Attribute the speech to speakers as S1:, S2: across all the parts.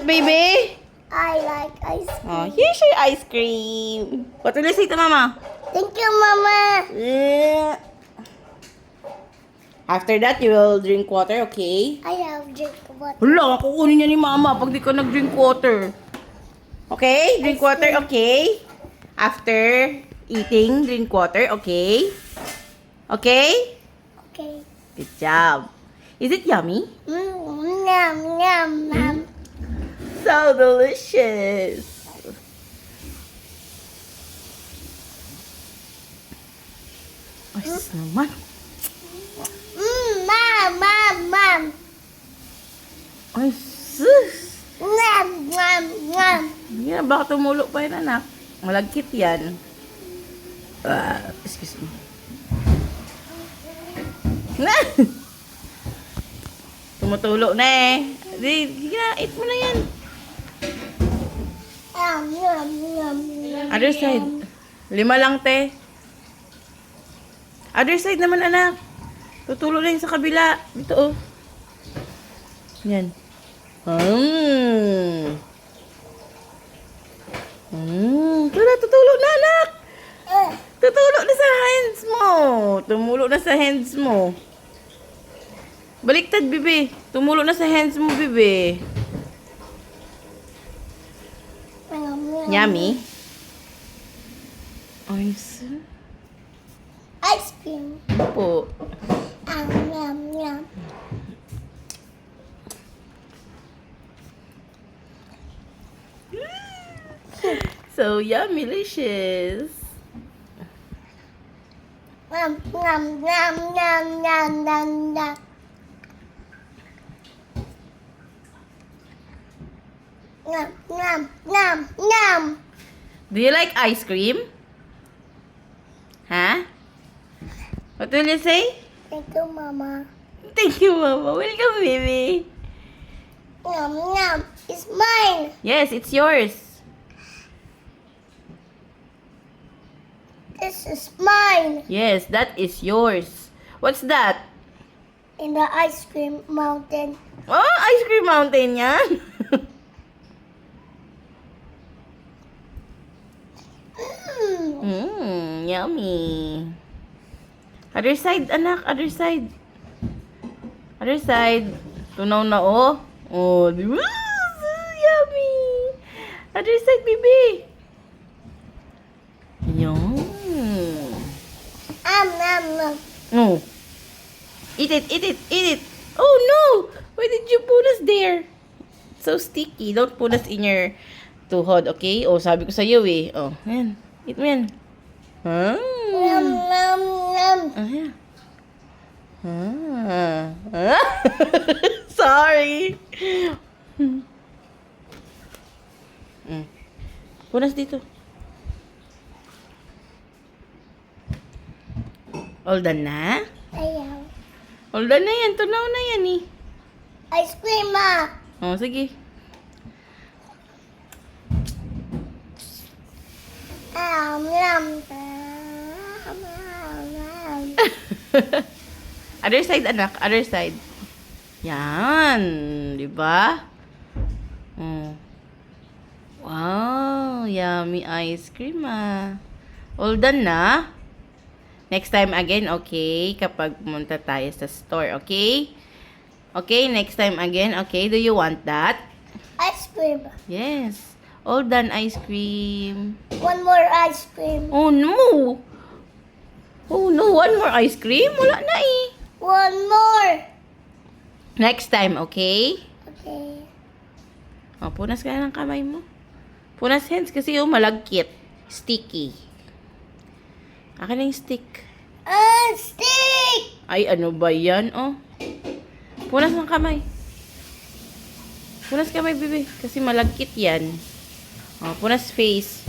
S1: baby?
S2: I like ice cream.
S1: Oh, here's your ice cream. What will you say to Mama?
S2: Thank you, Mama.
S1: Yeah. After that, you will drink water, okay?
S2: I have drink water.
S1: Hala, kukunin niya ni Mama pag di ka nag-drink water. Okay? Drink water, okay? After eating, drink water, okay? Okay?
S2: Okay.
S1: Good job. Is it yummy?
S2: Yum, yum, yum.
S1: So delicious. Ay, sus naman.
S2: Mom.
S1: Ay, sus.
S2: Yum, yum, yum.
S1: Yan, baka tumulo pa yun, anak. Malagkit yan. Excuse me. Tumutulo na eh. Di na, eat mo na yan.
S2: Yum, yum, yum, yum.
S1: Other side. 5 lang, te. Other side naman, anak. Tutulo na yun sa kabila. Dito, oh. Yan. Tula, tutulo na, anak. Tutulo na sa hands mo. Tumulo na sa hands mo. Baliktad, bibi. Tumulo na sa hands mo, bibi.
S2: Yum, yum.
S1: Yummy. Ay, sir.
S2: Ice cream.
S1: Po.
S2: Yum, yum, yum.
S1: So yummy-licious.
S2: Yum, yum, yum, yum, yum, yum, yum. Yum, yum, yum, yum.
S1: Do you like ice cream? Huh? What will you say?
S2: Thank you, Mama.
S1: Thank you, Mama. Welcome, baby.
S2: Yum, yum. It's mine.
S1: Yes, it's yours.
S2: This is mine.
S1: Yes, that is yours. What's that?
S2: In the ice cream mountain.
S1: Oh, ice cream mountain yan. Yummy. Other side, anak. Other side. Other side. Tunaw na, oh. Oh, di ba? So yummy. Other side, baby. Yum.
S2: Nom.
S1: Oh. Eat it, eat it, eat it. Oh, no. Why did you put us there? So sticky. Don't put us in your tuhod, okay? Oh, sabi ko sa'yo eh. Oh, yan. Eat mo yan.
S2: Nom, nom, nom.
S1: Yeah. Sorry. Punas dito. All done na?
S2: Ayaw.
S1: All done na yan. Tunaw na yan eh.
S2: Ice cream, Ma.
S1: Oh, sige.
S2: Nom.
S1: Other side, anak. Other side. Yan. Di ba? Oh. Wow. Yummy ice cream, ah. All done na? Next time again, okay? Kapag pumunta tayo sa store, okay? Okay, next time again, okay? Do you want that?
S2: Ice cream.
S1: Yes. All done ice cream.
S2: One more ice cream.
S1: Oh, no. Oh, no. One more ice cream? Wala na eh.
S2: One more.
S1: Next time, okay?
S2: Okay.
S1: Oh, punas ka ng kamay mo. Punas hands kasi yung malagkit. Sticky. Akin na yung stick.
S2: Stick.
S1: Ay, ano ba yan? Oh. Punas ng kamay. Punas kamay, bebe. Kasi malagkit yan. Oh, punas face.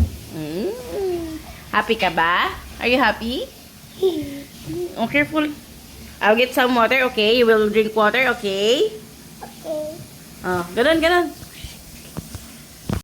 S1: Happy ka ba? Are you happy? Oh, careful. I'll get some water, okay? You will drink water, okay?
S2: Okay.
S1: Oh, ganun.